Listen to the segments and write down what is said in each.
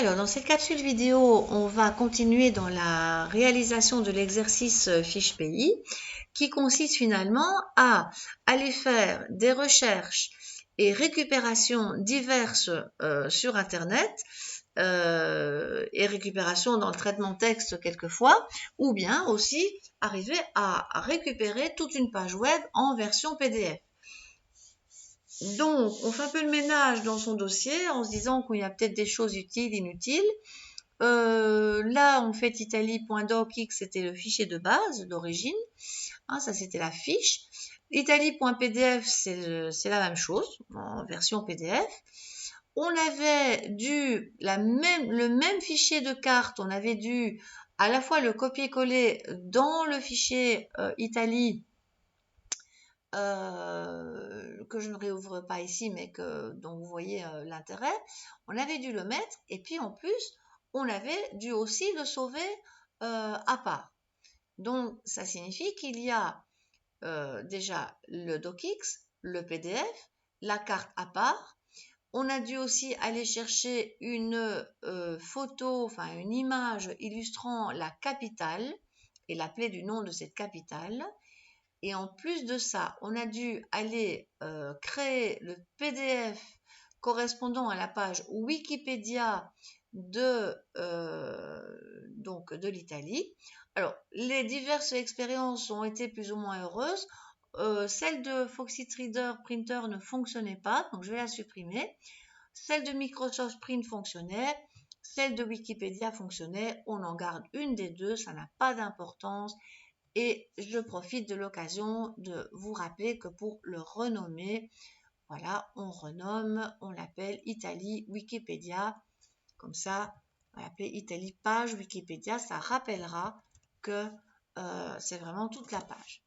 Alors, dans cette capsule vidéo, on va continuer dans la réalisation de l'exercice fiche pays qui consiste finalement à aller faire des recherches et récupérations diverses sur Internet et récupération dans le traitement texte quelquefois, ou bien aussi arriver à récupérer toute une page web en version PDF. Donc, on fait un peu le ménage dans son dossier en se disant qu'il y a peut-être des choses utiles, inutiles. Là, on fait italie.docx, c'était le fichier de base d'origine. Hein, ça, c'était la fiche. Italie.pdf, c'est la même chose, en version PDF. On avait le même fichier de carte, on avait dû à la fois le copier-coller dans le fichier Italie, que je ne réouvre pas ici, mais dont vous voyez l'intérêt. On avait dû le mettre, et puis en plus, on avait dû aussi le sauver à part. Donc, ça signifie qu'il y a déjà le docx, le PDF, la carte à part. On a dû aussi aller chercher une photo, enfin une image illustrant la capitale et l'appeler du nom de cette capitale. Et en plus de ça, on a dû aller créer le PDF correspondant à la page Wikipédia de l'Italie. Alors, les diverses expériences ont été plus ou moins heureuses. Celle de Foxit Reader Printer ne fonctionnait pas, donc je vais la supprimer. Celle de Microsoft Print fonctionnait. Celle de Wikipédia fonctionnait. On en garde une des deux, ça n'a pas d'importance. Et je profite de l'occasion de vous rappeler que pour le renommer, voilà, on renomme, on l'appelle Italie Wikipédia. Comme ça, on va l'appeler Italie page Wikipédia. Ça rappellera que c'est vraiment toute la page.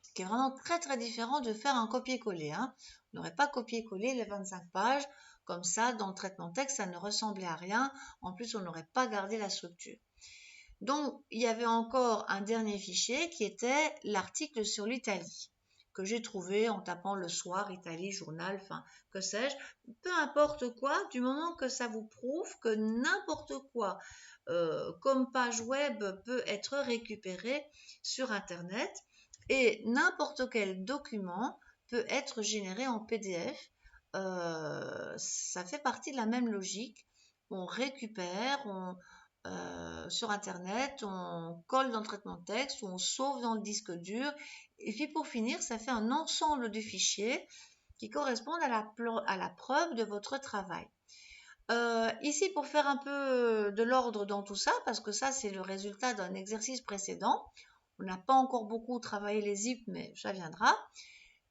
Ce qui est vraiment très très différent de faire un copier-coller. Hein. On n'aurait pas copié-collé les 25 pages. Comme ça, dans le traitement texte, ça ne ressemblait à rien. En plus, on n'aurait pas gardé la structure. Donc, il y avait encore un dernier fichier qui était l'article sur l'Italie, que j'ai trouvé en tapant le soir, Italie, journal, enfin, que sais-je. Peu importe quoi, du moment que ça vous prouve que n'importe quoi comme page web peut être récupéré sur Internet et n'importe quel document peut être généré en PDF. Ça fait partie de la même logique. On récupère, sur Internet, on colle dans le traitement de texte ou on sauve dans le disque dur. Et puis pour finir, ça fait un ensemble de fichiers qui correspondent à la preuve de votre travail. Ici, pour faire un peu de l'ordre dans tout ça, parce que ça, c'est le résultat d'un exercice précédent, on n'a pas encore beaucoup travaillé les zips, mais ça viendra.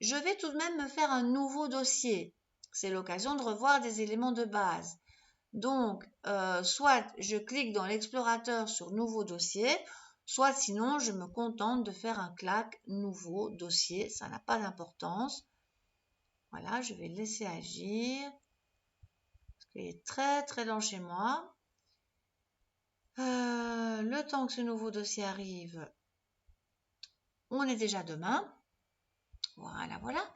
Je vais tout de même me faire un nouveau dossier. C'est l'occasion de revoir des éléments de base. Donc, soit je clique dans l'explorateur sur nouveau dossier, soit sinon je me contente de faire un clac nouveau dossier, ça n'a pas d'importance. Voilà, je vais le laisser agir, parce qu'il est très très lent chez moi. Le temps que ce nouveau dossier arrive, on est déjà demain. Voilà, voilà.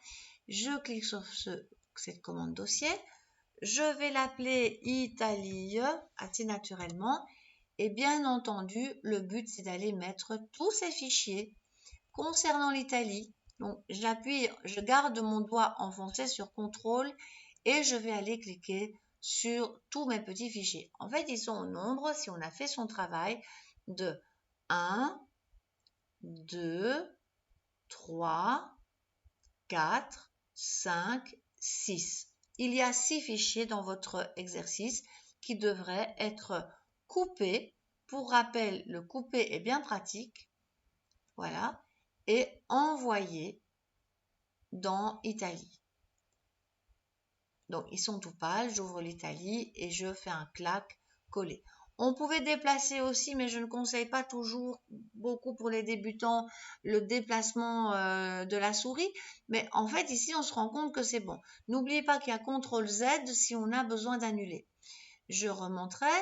Je clique sur cette commande dossier. Je vais l'appeler Italie assez naturellement. Et bien entendu, le but, c'est d'aller mettre tous ces fichiers concernant l'Italie. Donc, je garde mon doigt enfoncé sur CTRL et je vais aller cliquer sur tous mes petits fichiers. En fait, ils sont au nombre, si on a fait son travail, de 1, 2, 3, 4, 5, 6. Il y a 6 fichiers dans votre exercice qui devraient être coupés. Pour rappel, le couper est bien pratique. Voilà. Et envoyés dans Italie. Donc, ils sont tout pâles. J'ouvre l'Italie et je fais un clac coller. On pouvait déplacer aussi, mais je ne conseille pas toujours beaucoup pour les débutants le déplacement de la souris. Mais en fait, ici, on se rend compte que c'est bon. N'oubliez pas qu'il y a CTRL Z si on a besoin d'annuler. Je remonterai.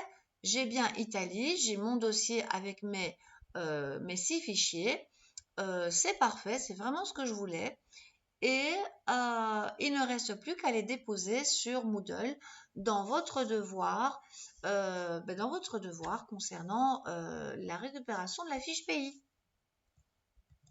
J'ai bien Italie. J'ai mon dossier avec mes 6 fichiers. C'est parfait. C'est vraiment ce que je voulais. Et il ne reste plus qu'à les déposer sur Moodle. dans votre devoir concernant la récupération de la fiche pays.